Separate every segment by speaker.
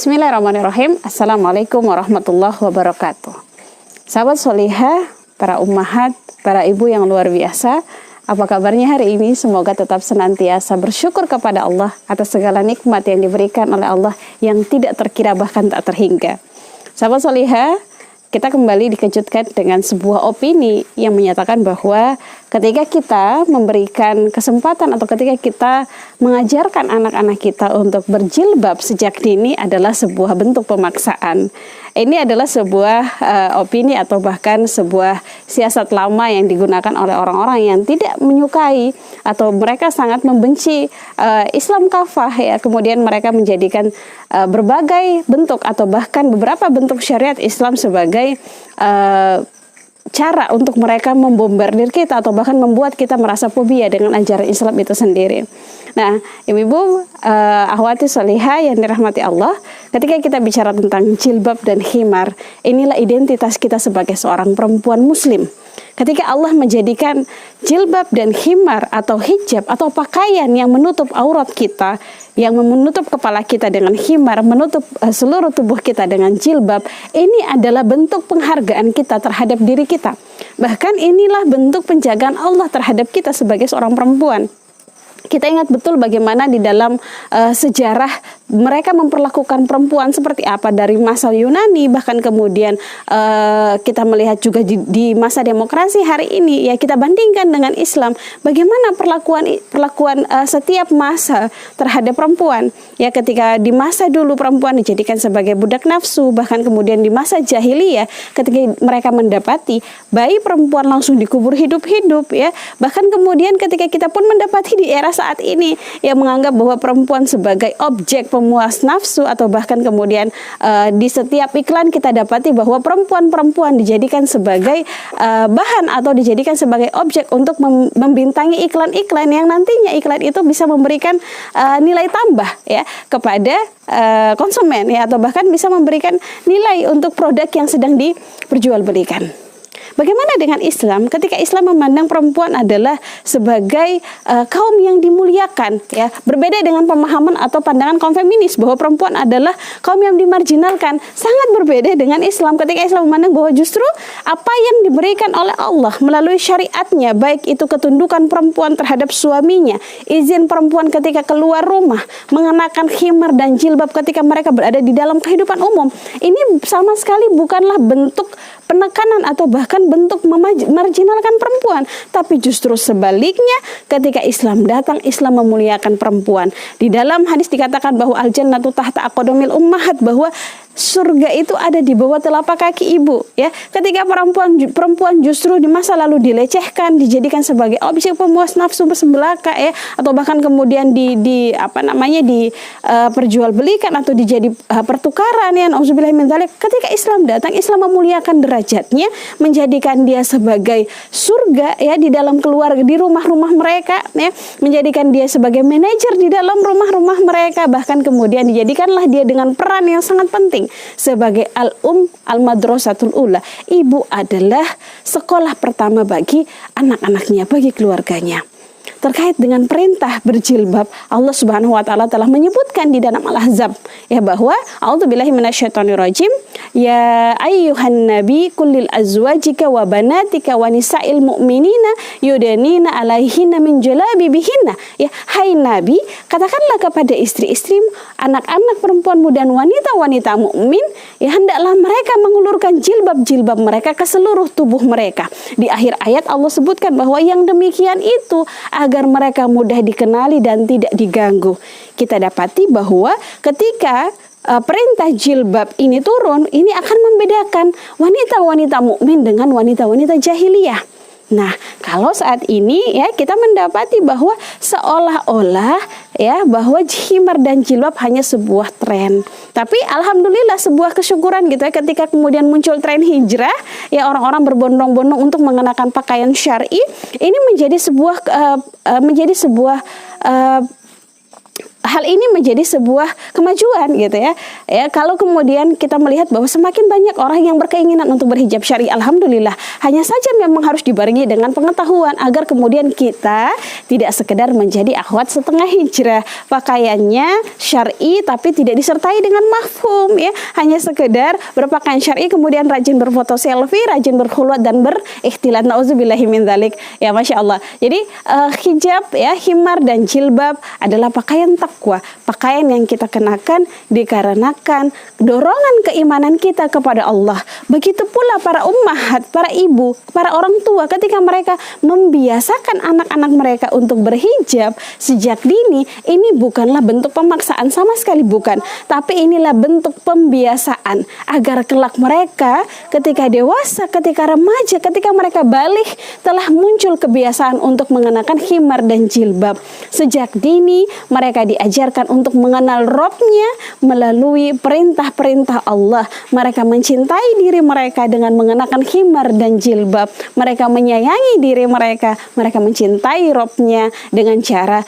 Speaker 1: Bismillahirrahmanirrahim. Assalamualaikum warahmatullahi wabarakatuh. Sahabat solihah, para ummahat, para ibu yang luar biasa, apa kabarnya hari ini? Semoga tetap senantiasa bersyukur kepada Allah atas segala nikmat yang diberikan oleh Allah yang tidak terkira bahkan tak terhingga. Sahabat solihah, kita kembali dikejutkan dengan sebuah opini yang menyatakan bahwa ketika kita memberikan kesempatan atau ketika kita mengajarkan anak-anak kita untuk berjilbab sejak dini adalah sebuah bentuk pemaksaan. Ini adalah sebuah opini atau bahkan sebuah siasat lama yang digunakan oleh orang-orang yang tidak menyukai atau mereka sangat membenci Islam kafah, ya. Kemudian mereka menjadikan berbagai bentuk atau bahkan beberapa bentuk syariat Islam sebagai cara untuk mereka membombardir kita atau bahkan membuat kita merasa fobia dengan ajaran Islam itu sendiri. Nah, ibu-ibu, akhwati solihah yang dirahmati Allah, ketika kita bicara tentang jilbab dan khimar, inilah identitas kita sebagai seorang perempuan muslim. Ketika Allah menjadikan jilbab dan khimar atau hijab atau pakaian yang menutup aurat kita, yang menutup kepala kita dengan khimar, menutup seluruh tubuh kita dengan jilbab, ini adalah bentuk penghargaan kita terhadap diri kita. Bahkan inilah bentuk penjagaan Allah terhadap kita sebagai seorang perempuan. Kita ingat betul bagaimana di dalam sejarah mereka memperlakukan perempuan seperti apa dari masa Yunani, bahkan kemudian kita melihat juga di masa demokrasi hari ini, ya, kita bandingkan dengan Islam, bagaimana perlakuan setiap masa terhadap perempuan, ya. Ketika di masa dulu perempuan dijadikan sebagai budak nafsu, bahkan kemudian di masa jahiliyah ketika mereka mendapati bayi perempuan langsung dikubur hidup-hidup, ya. Bahkan kemudian ketika kita pun mendapati di era saat ini yang menganggap bahwa perempuan sebagai objek pemuas nafsu, atau bahkan kemudian di setiap iklan kita dapati bahwa perempuan-perempuan dijadikan sebagai bahan atau dijadikan sebagai objek untuk membintangi iklan-iklan yang nantinya iklan itu bisa memberikan nilai tambah, ya, kepada konsumen, ya, atau bahkan bisa memberikan nilai untuk produk yang sedang diperjualbelikan. Bagaimana dengan Islam? Ketika Islam memandang perempuan adalah sebagai kaum yang dimuliakan, ya, berbeda dengan pemahaman atau pandangan kaum feminis bahwa perempuan adalah kaum yang dimarginalkan. Sangat berbeda dengan Islam. Ketika Islam memandang bahwa justru apa yang diberikan oleh Allah melalui syariatnya, baik itu ketundukan perempuan terhadap suaminya, izin perempuan ketika keluar rumah, mengenakan khimar dan jilbab ketika mereka berada di dalam kehidupan umum, ini sama sekali bukanlah bentuk penekanan atau bahkan bentuk memarginalkan perempuan, tapi justru sebaliknya, ketika Islam datang, Islam memuliakan perempuan. Di dalam hadis dikatakan bahwa al-jannatu tahta aqdamil ummahat, bahwa surga itu ada di bawah telapak kaki ibu, ya. Ketika perempuan justru di masa lalu dilecehkan, dijadikan sebagai objek pemuas nafsu bersebelaka, ya, atau bahkan kemudian perjualbelikan atau dijadi pertukaran, ya, nauzubillah min dzalik. Ketika Islam datang, Islam memuliakan derajatnya, menjadikan dia sebagai surga, ya, di dalam keluarga, di rumah-rumah mereka, ya, menjadikan dia sebagai manajer di dalam rumah-rumah mereka, bahkan kemudian dijadikanlah dia dengan peran yang sangat penting sebagai al-madrasatul ula. Ibu adalah sekolah pertama bagi anak-anaknya, bagi keluarganya. Terkait dengan perintah berjilbab, Allah Subhanahu wa taala telah menyebutkan di dalam Al-Ahzab, ya, bahwa a'udzubillahi minasyaitonirrajim, ya ayyuhan nabi kullil azwajika wa banatika wa nisa'il mu'minina yudanina alaihinna min jalabibihinna. Ya, hai nabi, katakanlah kepada istri-istrimu, anak-anak perempuanmu dan wanita-wanita mukmin, ya, hendaklah mereka mengulurkan jilbab-jilbab mereka ke seluruh tubuh mereka. Di akhir ayat Allah sebutkan bahwa yang demikian itu agar mereka mudah dikenali dan tidak diganggu. Kita dapati bahwa ketika perintah jilbab ini turun, ini akan membedakan wanita-wanita mukmin dengan wanita-wanita jahiliyah. Nah, kalau saat ini, ya, kita mendapati bahwa seolah-olah, ya, bahwa khimar dan jilbab hanya sebuah tren. Tapi alhamdulillah sebuah kesyukuran gitu, ya, ketika kemudian muncul tren hijrah, ya, orang-orang berbondong-bondong untuk mengenakan pakaian syar'i, ini menjadi sebuah hal ini menjadi sebuah kemajuan gitu ya. Ya, kalau kemudian kita melihat bahwa semakin banyak orang yang berkeinginan untuk berhijab syar'i, alhamdulillah. Hanya saja memang harus dibarengi dengan pengetahuan agar kemudian kita tidak sekedar menjadi akhwat setengah hijrah, pakaiannya syar'i tapi tidak disertai dengan mafhum ya. Hanya sekedar berpakaian syar'i kemudian rajin berfoto selfie, rajin berkhulwat dan berikhtilat. Nauzubillahi min dzalik. Ya, Masya Allah. Jadi hijab ya, himar dan jilbab adalah pakaian takwa, pakaian yang kita kenakan dikarenakan dorongan keimanan kita kepada Allah. Begitu pula para ummahat, para ibu, para orang tua ketika mereka membiasakan anak-anak mereka untuk berhijab sejak dini, ini bukanlah bentuk pemaksaan, sama sekali bukan, tapi inilah bentuk pembiasaan agar kelak mereka ketika dewasa, ketika remaja, ketika mereka balik telah muncul kebiasaan untuk mengenakan himar dan jilbab. Sejak dini mereka diajarkan untuk mengenal Robnya melalui perintah-perintah Allah. Mereka mencintai diri mereka dengan mengenakan himar dan jilbab. Mereka menyayangi diri mereka. Mereka mencintai Robnya dengan cara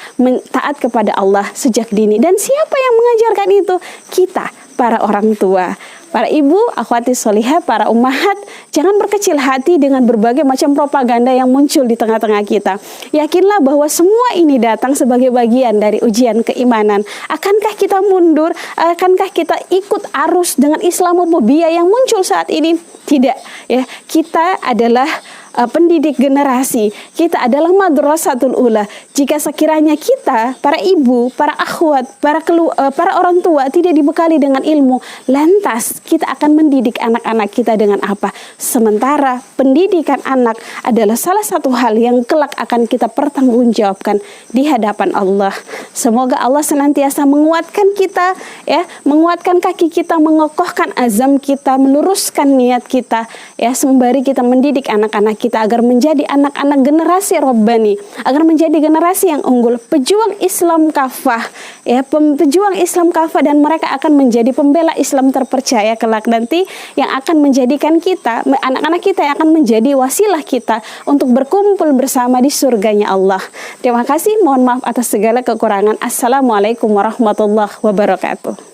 Speaker 1: taat kepada Allah sejak dini. Dan siapa yang mengajarkan itu? Kita, para orang tua. Para ibu, akhwati sholihah, para ummahat, jangan berkecil hati dengan berbagai macam propaganda yang muncul di tengah-tengah kita. Yakinlah bahwa semua ini datang sebagai bagian dari ujian keimanan. Akankah kita mundur? Akankah kita ikut arus dengan Islamofobia yang muncul saat ini? Tidak, ya. Kita adalah pendidik generasi. Kita adalah madrasatul ula. Jika sekiranya kita, para ibu, para akhwat, para orang tua tidak dibekali dengan ilmu, lantas kita akan mendidik anak-anak kita dengan apa? Sementara pendidikan anak adalah salah satu hal yang kelak akan kita pertanggungjawabkan di hadapan Allah. Semoga Allah senantiasa menguatkan kita, ya, menguatkan kaki kita, mengokohkan azam kita, meluruskan niat kita, ya, sembari kita mendidik anak-anak kita agar menjadi anak-anak generasi Rabbani, agar menjadi generasi yang unggul, pejuang Islam kafah, ya, pejuang Islam kafah, dan mereka akan menjadi pembela Islam terpercaya kelak nanti, yang akan menjadikan kita, anak-anak kita yang akan menjadi wasilah kita untuk berkumpul bersama di surganya Allah. Terima kasih, mohon maaf atas segala kekurangan. Assalamualaikum warahmatullahi wabarakatuh.